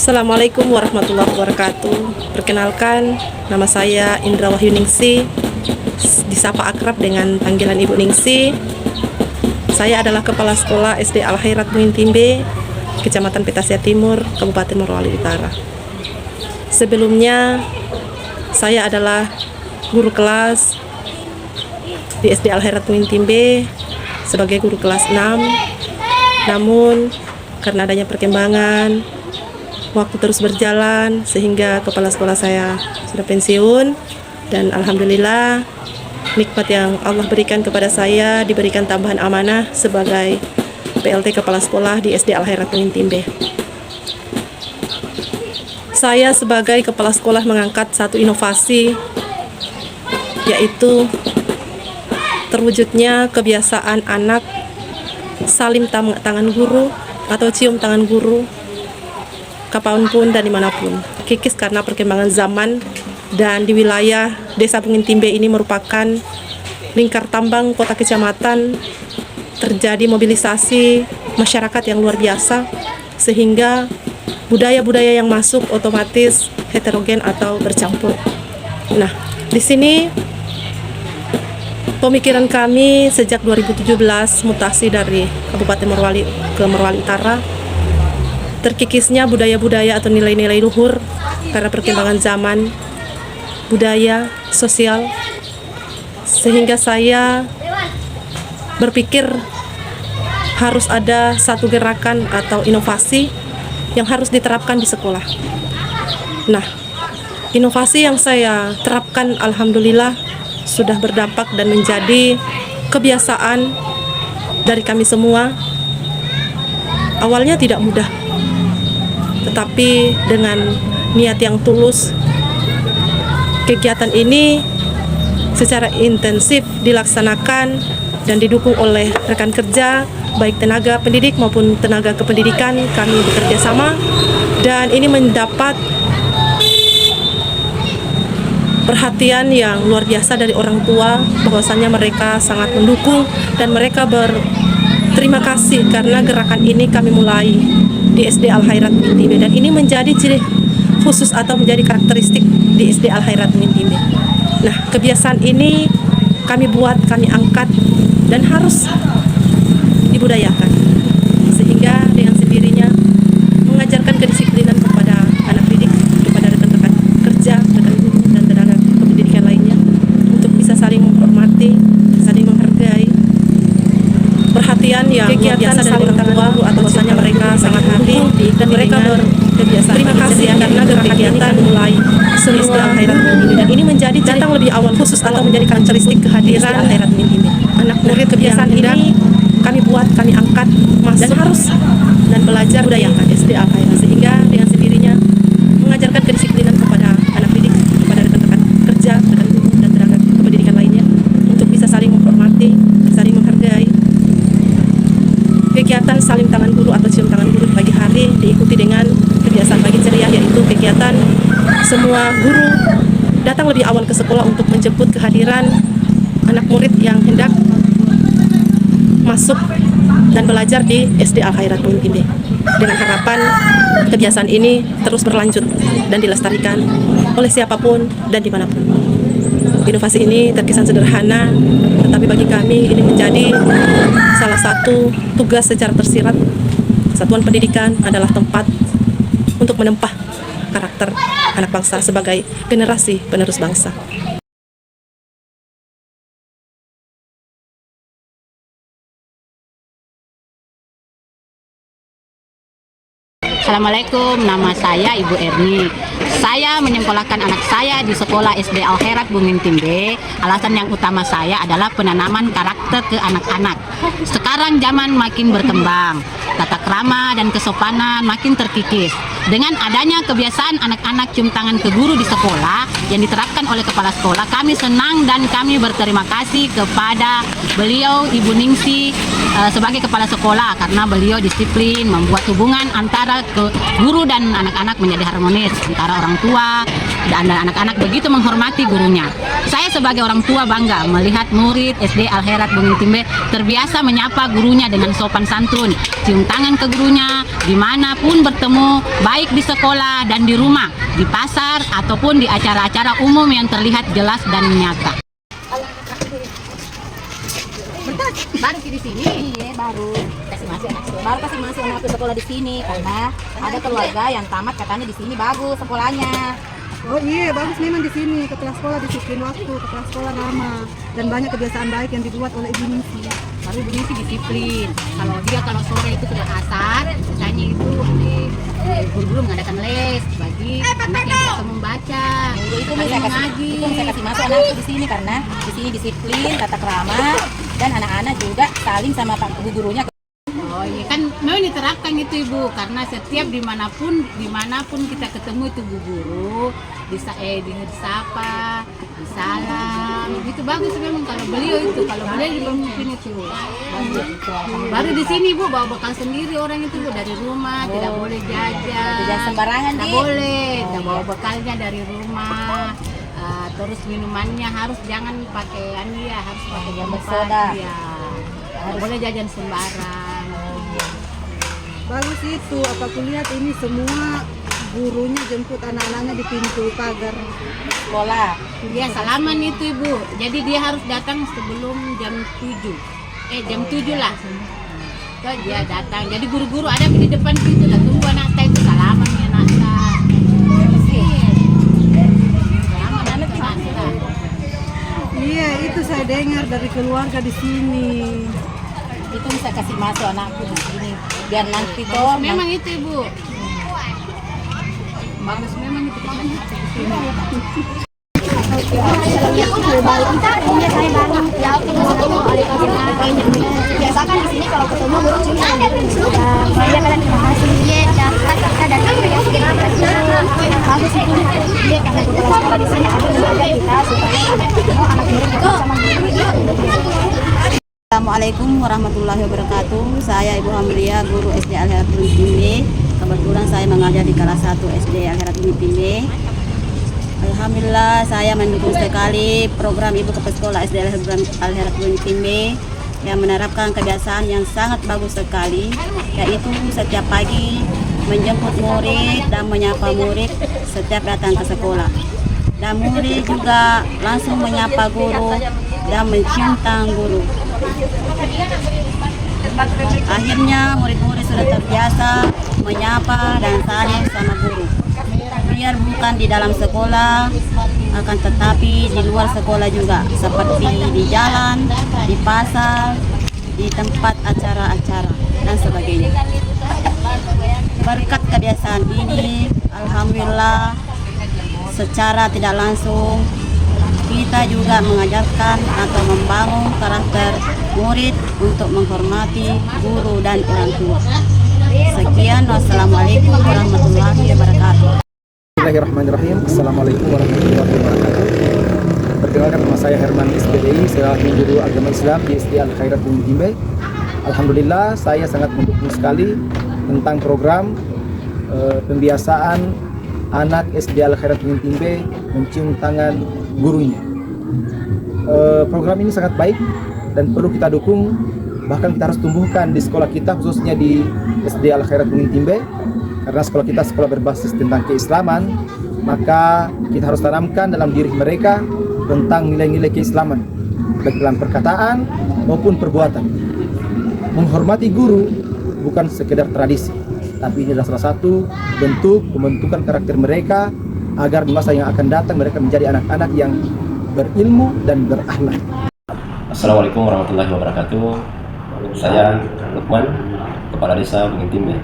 Assalamualaikum warahmatullahi wabarakatuh. Perkenalkan, nama saya Indra Wahyu Ningsi, disapa akrab dengan panggilan Ibu Ningsi. Saya adalah Kepala Sekolah SD Al Khairat Bungin Timbe, Kecamatan Petasia Timur, Kabupaten Morowali Utara. Sebelumnya, saya adalah guru kelas di SD Al Khairat Bungin Timbe sebagai guru kelas 6. Namun, karena adanya perkembangan, waktu terus berjalan sehingga kepala sekolah saya sudah pensiun, dan alhamdulillah nikmat yang Allah berikan kepada saya diberikan tambahan amanah sebagai PLT kepala sekolah di SD Al Khairat Bungin Timbe. Saya sebagai kepala sekolah mengangkat satu inovasi, yaitu terwujudnya kebiasaan anak salim tangan guru atau cium tangan guru kapanpun dan dimanapun. Kikis karena perkembangan zaman, dan di wilayah Desa Bungin Timbe ini merupakan lingkar tambang kota kecamatan, terjadi mobilisasi masyarakat yang luar biasa sehingga budaya-budaya yang masuk otomatis heterogen atau bercampur. Nah, di sini pemikiran kami sejak 2017 mutasi dari Kabupaten Morowali ke Morowali Utara, terkikisnya budaya-budaya atau nilai-nilai luhur karena perkembangan zaman, budaya, sosial, sehingga saya berpikir harus ada satu gerakan atau inovasi yang harus diterapkan di sekolah. Nah, inovasi yang saya terapkan alhamdulillah sudah berdampak dan menjadi kebiasaan dari kami semua. Awalnya tidak mudah, tetapi dengan niat yang tulus, kegiatan ini secara intensif dilaksanakan dan didukung oleh rekan kerja, baik tenaga pendidik maupun tenaga kependidikan. Kami bekerja sama, dan ini mendapat perhatian yang luar biasa dari orang tua, bahwasannya mereka sangat mendukung dan mereka berterima kasih karena gerakan ini kami mulai di SD Al Khairat Bungin Timbe, dan ini menjadi ciri khusus atau menjadi karakteristik di SD Al Khairat Bungin Timbe. Nah, kebiasaan ini kami buat, kami angkat, dan harus dibudayakan sehingga dengan sendirinya mengajarkan kedisiplinan kepada anak didik, kepada rekan-rekan kerja, rekan guru, dan tenaga kependidikan lainnya untuk bisa saling menghormati, saling menghargai. Perhatian yang luar biasa dari orang tua atau bahwasanya mereka sangat mendukung dan mereka berkebiasaan. Terima kasih karena gerakan ini mulai semua Al Khairat Bungin Timbe, dan ini menjadi datang lebih awal khusus atau menjadi karakteristik kehadiran Al Khairat Bungin Timbe. Anak murid kebiasaan ini kami buat, kami angkat, masuk, dan harus dan belajar budayakan SD Al Khairat sehingga dengan sendirinya mengajarkan kedisiplinan kepada anak didik, kepada rekan-rekan kerja, rekan guru, dan tenaga kependidikan lainnya untuk bisa saling menghormati, saling menghargai. Kegiatan salim tangan guru atau cium tangan guru di pagi hari diikuti dengan kebiasaan pagi ceria, yaitu kegiatan semua guru datang lebih awal ke sekolah untuk menjemput kehadiran anak murid yang hendak masuk dan belajar di SD Al Khairat Bungin Timbe, dengan harapan kebiasaan ini terus berlanjut dan dilestarikan oleh siapapun dan dimanapun. Inovasi ini terkesan sederhana, tetapi bagi kami ini menjadi salah satu tugas secara tersirat. Satuan pendidikan adalah tempat untuk menempah karakter anak bangsa sebagai generasi penerus bangsa. Assalamualaikum, nama saya Ibu Erni. Saya menyekolahkan anak saya di sekolah SD Al Khairat Bungin Timbe. Alasan yang utama saya adalah penanaman karakter ke anak-anak. Sekarang zaman makin berkembang, tata krama dan kesopanan makin terkikis. Dengan adanya kebiasaan anak-anak cium tangan ke guru di sekolah yang diterapkan oleh kepala sekolah, kami senang dan kami berterima kasih kepada beliau Ibu Ningsi sebagai kepala sekolah, karena beliau disiplin membuat hubungan antara guru dan anak-anak menjadi harmonis antara orang orang tua dan anak-anak begitu menghormati gurunya. Saya sebagai orang tua bangga melihat murid SD Al Khairat Bungin Timbe terbiasa menyapa gurunya dengan sopan santun, cium tangan ke gurunya dimanapun bertemu, baik di sekolah dan di rumah, di pasar ataupun di acara-acara umum yang terlihat jelas dan nyata. Baru di sini, iya baru kasih masuk anak sekolah di sini karena ada keluarga yang tamat katanya di sini bagus sekolahnya. Oh iya, bagus memang di sini. Kepala sekolah disiplin waktu, kepala sekolah ramah, dan banyak kebiasaan baik yang dibuat oleh Ibu Ningsi. Baru Ibu Ningsi disiplin. Kalau sore itu sudah asar, misalnya itu guru mengadakan les bagi anak yang bisa membaca, Itu saya kasih masuk anakku di sini karena di sini disiplin, tata krama, dan anak-anak juga saling sama pak gurunya. Oh iya kan memang diterapkan itu Ibu karena setiap dimanapun kita ketemu itu Bu Guru disapa, disalam itu bagus memang kalau beliau dipimpin itu bagus. Baru di sini Bu bawa bekal sendiri orang itu Bu dari rumah tidak boleh jajan sembarangan tidak boleh bawa bekalnya dari rumah. Terus minumannya harus jangan pakai harus pakai yang bersoda. Ya. Tidak boleh jajan sembarang. Bagus itu, apa kulihat ini semua gurunya jemput anak-anaknya di pintu pagar sekolah. Dia salaman itu Ibu. Jadi dia harus datang sebelum jam 7. Jam 7 lah. So, dia datang. Jadi guru-guru ada di depan pintu lah tunggu anak saya itu salaman ya anak saya. Salaman anak saya. Iya, itu saya dengar dari keluarga di sini. Itu bisa kasih masuk anakku di sini biar nanti toh memang itu Ibu bagus memang itu biasakan di sini kalau ketemu guru cuma saya kalian terima kasih ya kita datang ya bagus itu dia karena sekolah di sini ada kita supaya anak murid kita sama guru. Assalamualaikum warahmatullahi wabarakatuh. Saya Ibu Hamlia, guru SD Al Khairat Bungin Timbe. Kebetulan saya mengajar di kelas 1 SD Al Khairat Bungin Timbe. Alhamdulillah saya mendukung sekali program Ibu Kepala Sekolah SD Al Khairat Bungin Timbe yang menerapkan kebiasaan yang sangat bagus sekali, yaitu setiap pagi menjemput murid dan menyapa murid setiap datang ke sekolah. Dan murid juga langsung menyapa guru dan mencium tangan guru. Akhirnya murid-murid sudah terbiasa menyapa dan saling sama guru. Biar bukan di dalam sekolah, akan tetapi di luar sekolah juga, seperti di jalan, di pasar, di tempat acara-acara dan sebagainya. Berkat kebiasaan ini, alhamdulillah secara tidak langsung kita juga mengajarkan atau membangun karakter murid untuk menghormati guru dan orang tua. Sekian, wassalamualaikum warahmatullahi wabarakatuh. Bismillahirrahmanirrahim. Assalamualaikum warahmatullahi wabarakatuh. Perkenalkan, nama saya Herman SPDI, saya guru agama Islam di SD Al Khairat Bungin Timbe. Alhamdulillah saya sangat mendukung sekali tentang program pembiasaan anak SD Al Khairat Bungin Timbe mencium tangan gurunya. Program ini sangat baik dan perlu kita dukung, bahkan kita harus tumbuhkan di sekolah kita, khususnya di SD Al Khairat Bungin Timbe, karena sekolah kita sekolah berbasis tentang keislaman. Maka kita harus tanamkan dalam diri mereka tentang nilai-nilai keislaman, baik dalam perkataan maupun perbuatan. Menghormati guru bukan sekedar tradisi, tapi ini adalah salah satu bentuk pembentukan karakter mereka agar di masa yang akan datang mereka menjadi anak-anak yang berilmu dan berakhlak. Assalamualaikum warahmatullahi wabarakatuh. Saya Lukman, Kepala Desa Bungin Timbe,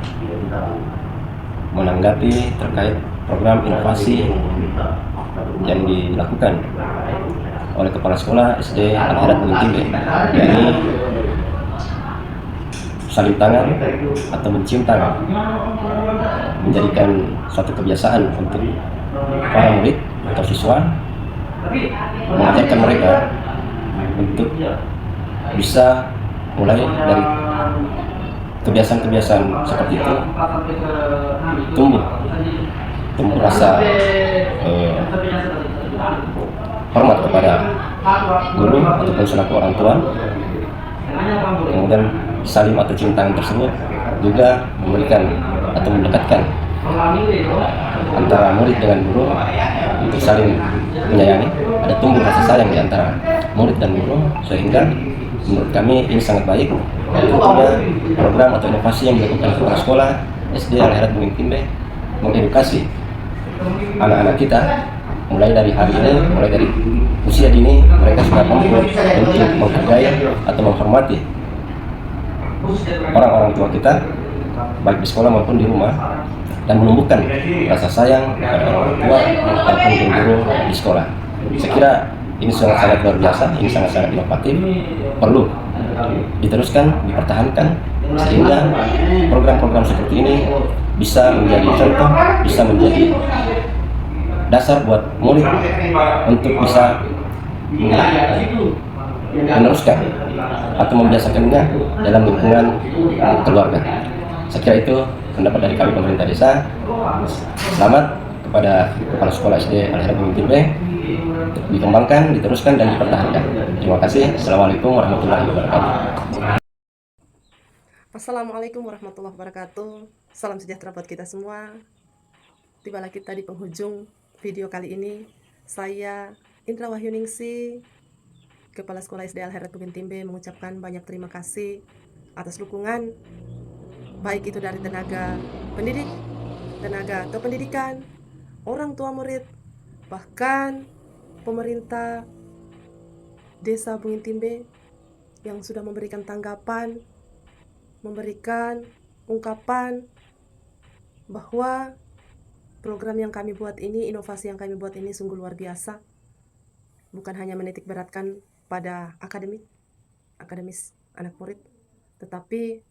menanggapi terkait program inovasi yang dilakukan oleh Kepala Sekolah SD Al Khairat Bungin Timbe, yakni saling tangan atau mencium tangan, menjadikan suatu kebiasaan untuk para murid atau siswa, mengajarkan mereka untuk bisa mulai dari kebiasaan-kebiasaan seperti itu tumbuh tumbuh rasa hormat kepada guru ataupun selaku orang tua. Kemudian salim atau cium tangan tersebut juga memberikan atau mendekatkan antara murid dengan guru untuk saling menyayangi. Ada tumbuh rasa sayang di antara murid dan guru, sehingga menurut kami ini sangat baik. Tentunya program atau inovasi yang dilakukan kepala sekolah SD Al-Khairat Bukit Timbe mengedukasi anak-anak kita mulai dari hari ini, mulai dari usia dini mereka sudah mampu untuk menghargai atau menghormati orang-orang tua kita baik di sekolah maupun di rumah, dan menumbuhkan rasa sayang kepada orang tua maupun guru di sekolah. Saya kira ini sangat-sangat luar biasa, ini sangat-sangat inovatif, perlu diteruskan, dipertahankan, sehingga program-program seperti ini bisa menjadi contoh, bisa menjadi dasar buat murid untuk bisa meneruskan atau membiasakannya dalam lingkungan keluarga. Saya kira itu pendapat dari kami pemerintah desa. Selamat kepada kepala sekolah SD Al-Khairat Bukit Timbe, dikembangkan, diteruskan, dan dipertahankan. Terima kasih. Assalamualaikum warahmatullahi wabarakatuh. Assalamualaikum warahmatullahi wabarakatuh. Salam sejahtera buat kita semua. Tibalah kita di penghujung video kali ini. Saya Indra Wahyuningsi, Kepala Sekolah SD Al-Khairat Bukit Timbe, mengucapkan banyak terima kasih atas dukungan, baik itu dari tenaga pendidik, tenaga kependidikan, orang tua murid, bahkan pemerintah Desa Bukit Timbe yang sudah memberikan tanggapan, memberikan ungkapan bahwa program yang kami buat ini, inovasi yang kami buat ini sungguh luar biasa. Bukan hanya menitik beratkan pada akademis anak murid, tetapi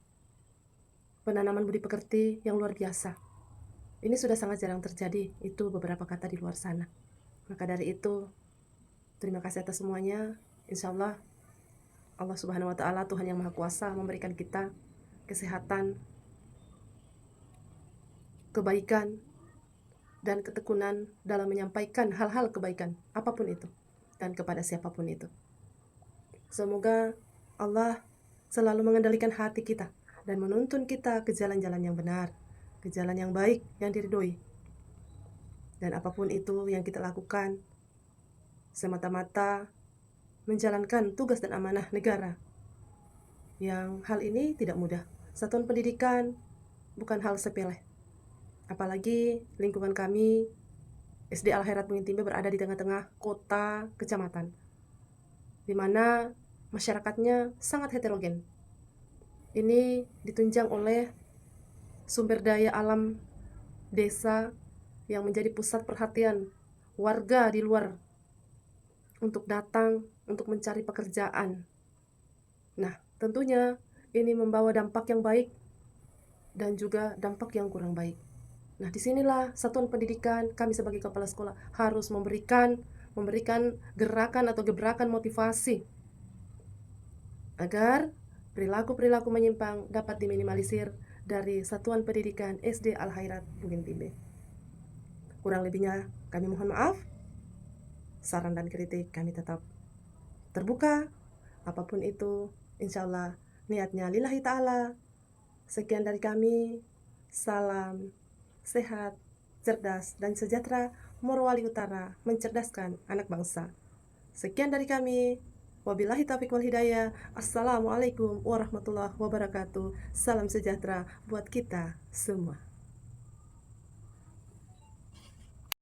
penanaman budi pekerti yang luar biasa. Ini sudah sangat jarang terjadi, itu beberapa kata di luar sana. Maka dari itu, terima kasih atas semuanya. Insya Allah, Allah Subhanahu wa Ta'ala, Tuhan yang Maha Kuasa, memberikan kita kesehatan, kebaikan, dan ketekunan dalam menyampaikan hal-hal kebaikan, apapun itu, dan kepada siapapun itu. Semoga Allah selalu mengendalikan hati kita dan menuntun kita ke jalan-jalan yang benar, ke jalan yang baik, yang diridhoi. Dan apapun itu yang kita lakukan, semata-mata menjalankan tugas dan amanah negara. Yang hal ini tidak mudah. Satuan pendidikan bukan hal sepele. Apalagi lingkungan kami, SD Al-Khairat Bukit Timbe, berada di tengah-tengah kota kecamatan, di mana masyarakatnya sangat heterogen. Ini ditunjang oleh sumber daya alam desa yang menjadi pusat perhatian warga di luar untuk datang untuk mencari pekerjaan. Nah, tentunya ini membawa dampak yang baik dan juga dampak yang kurang baik. Nah, disinilah satuan pendidikan, kami sebagai kepala sekolah harus memberikan gerakan atau gebrakan motivasi agar perilaku-perilaku menyimpang dapat diminimalisir dari satuan pendidikan SD Al-Khairat Bukit Timbe. Kurang lebihnya kami mohon maaf. Saran dan kritik kami tetap terbuka. Apapun itu, insya Allah niatnya lillahi ta'ala. Sekian dari kami. Salam sehat, cerdas, dan sejahtera. Morowali Utara, mencerdaskan anak bangsa. Sekian dari kami. Wabillahi taufiq wal hidayah. Assalamualaikum warahmatullahi wabarakatuh. Salam sejahtera buat kita semua.